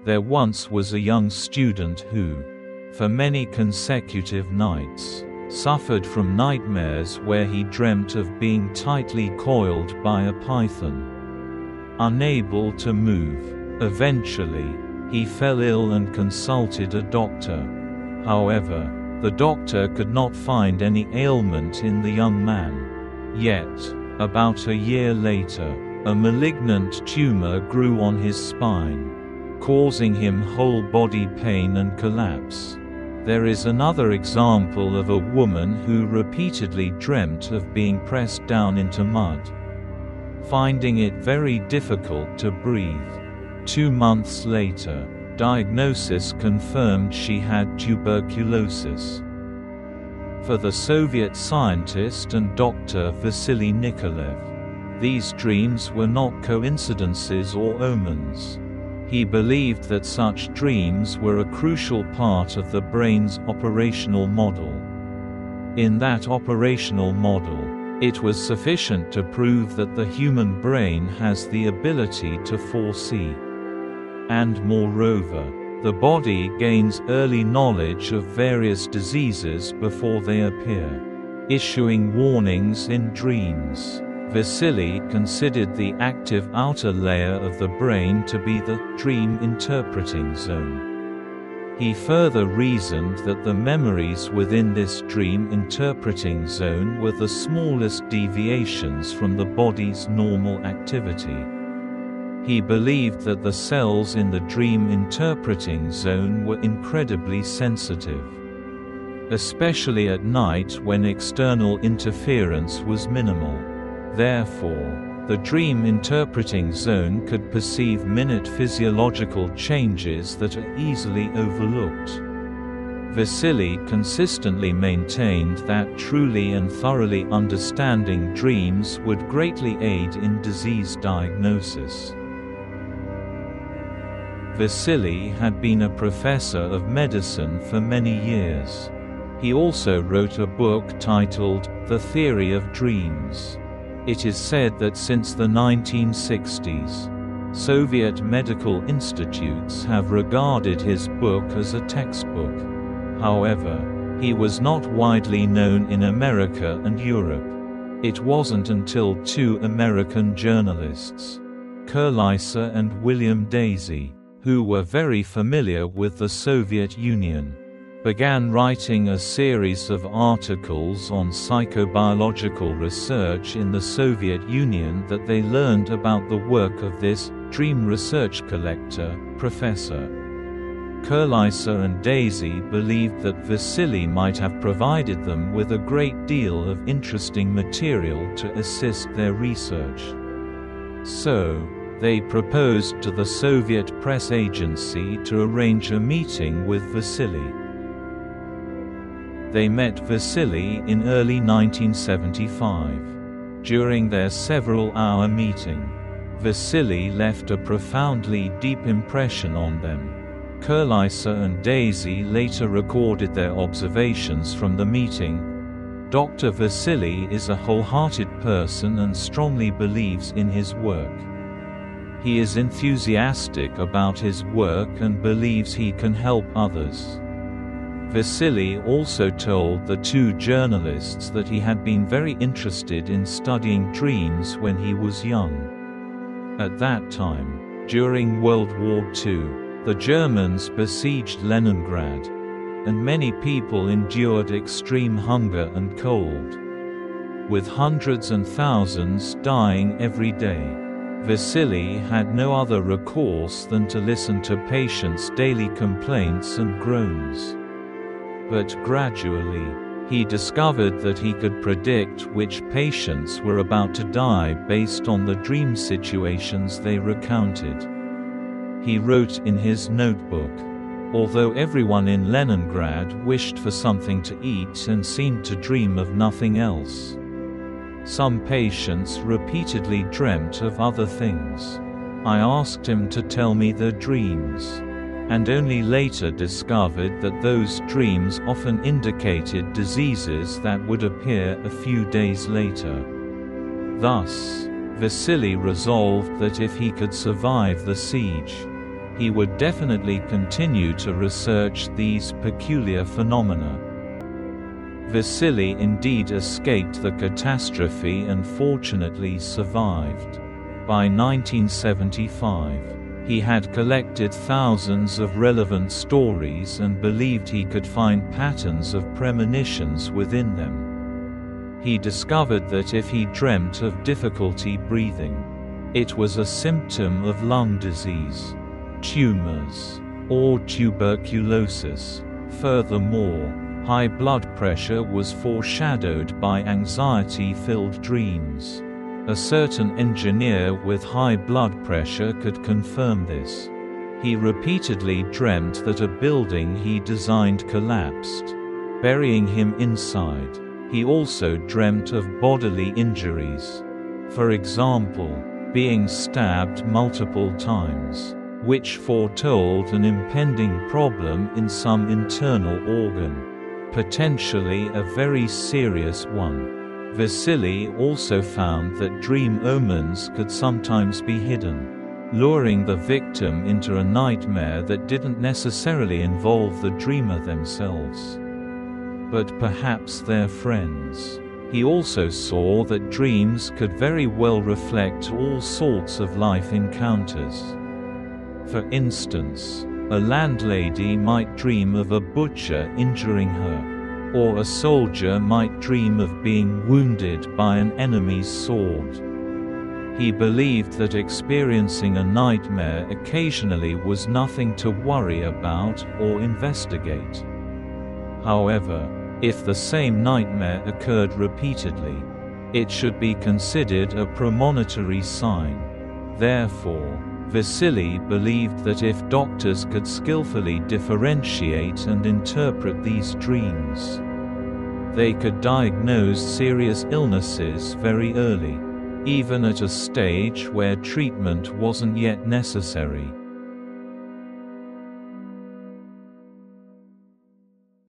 There once was a young student who, for many consecutive nights, suffered from nightmares where he dreamt of being tightly coiled by a python. Unable to move, eventually, he fell ill and consulted a doctor. However, the doctor could not find any ailment in the young man. Yet, about a year later, a malignant tumor grew on his spine, causing him whole body pain and collapse. There is another example of a woman who repeatedly dreamt of being pressed down into mud, finding it very difficult to breathe. 2 months later, diagnosis confirmed she had tuberculosis. For the Soviet scientist and doctor Vasily Nikolaev, these dreams were not coincidences or omens. He believed that such dreams were a crucial part of the brain's operational model. In that operational model, it was sufficient to prove that the human brain has the ability to foresee. And moreover, the body gains early knowledge of various diseases before they appear, issuing warnings in dreams. Vasily considered the active outer layer of the brain to be the dream interpreting zone. He further reasoned that the memories within this dream interpreting zone were the smallest deviations from the body's normal activity. He believed that the cells in the dream interpreting zone were incredibly sensitive, especially at night when external interference was minimal. Therefore, the dream interpreting zone could perceive minute physiological changes that are easily overlooked. Vasily consistently maintained that truly and thoroughly understanding dreams would greatly aid in disease diagnosis. Vasily had been a professor of medicine for many years. He also wrote a book titled The Theory of Dreams. It is said that since the 1960s, Soviet medical institutes have regarded his book as a textbook. However, he was not widely known in America and Europe. It wasn't until 2 American journalists, Kurleiser and William Daisy, who were very familiar with the Soviet Union, began writing a series of articles on psychobiological research in the Soviet Union that they learned about the work of this dream research collector, Professor. Kurleiser and Daisy believed that Vasily might have provided them with a great deal of interesting material to assist their research. So, they proposed to the Soviet press agency to arrange a meeting with Vasily. They met Vasily in early 1975. During their several-hour meeting, Vasily left a profoundly deep impression on them. Kurleiser and Daisy later recorded their observations from the meeting. Dr. Vasily is a wholehearted person and strongly believes in his work. He is enthusiastic about his work and believes he can help others. Vasily also told the 2 journalists that he had been very interested in studying dreams when he was young. At that time, during World War II, the Germans besieged Leningrad, and many people endured extreme hunger and cold, with hundreds and thousands dying every day. Vasily had no other recourse than to listen to patients' daily complaints and groans. But gradually, he discovered that he could predict which patients were about to die based on the dream situations they recounted. He wrote in his notebook, "Although everyone in Leningrad wished for something to eat and seemed to dream of nothing else, some patients repeatedly dreamt of other things. I asked him to tell me their dreams, and only later discovered that those dreams often indicated diseases that would appear a few days later." Thus, Vasily resolved that if he could survive the siege, he would definitely continue to research these peculiar phenomena. Vasily indeed escaped the catastrophe and fortunately survived. By 1975, he had collected thousands of relevant stories and believed he could find patterns of premonitions within them. He discovered that if he dreamt of difficulty breathing, it was a symptom of lung disease, tumors, or tuberculosis. Furthermore, high blood pressure was foreshadowed by anxiety-filled dreams. A certain engineer with high blood pressure could confirm this. He repeatedly dreamt that a building he designed collapsed, burying him inside. He also dreamt of bodily injuries. For example, being stabbed multiple times, which foretold an impending problem in some internal organ, potentially a very serious one. Vasily also found that dream omens could sometimes be hidden, luring the victim into a nightmare that didn't necessarily involve the dreamer themselves, but perhaps their friends. He also saw that dreams could very well reflect all sorts of life encounters. For instance, a landlady might dream of a butcher injuring her, or a soldier might dream of being wounded by an enemy's sword. He believed that experiencing a nightmare occasionally was nothing to worry about or investigate. However, if the same nightmare occurred repeatedly, it should be considered a premonitory sign. Therefore, Vasily believed that if doctors could skillfully differentiate and interpret these dreams, they could diagnose serious illnesses very early, even at a stage where treatment wasn't yet necessary.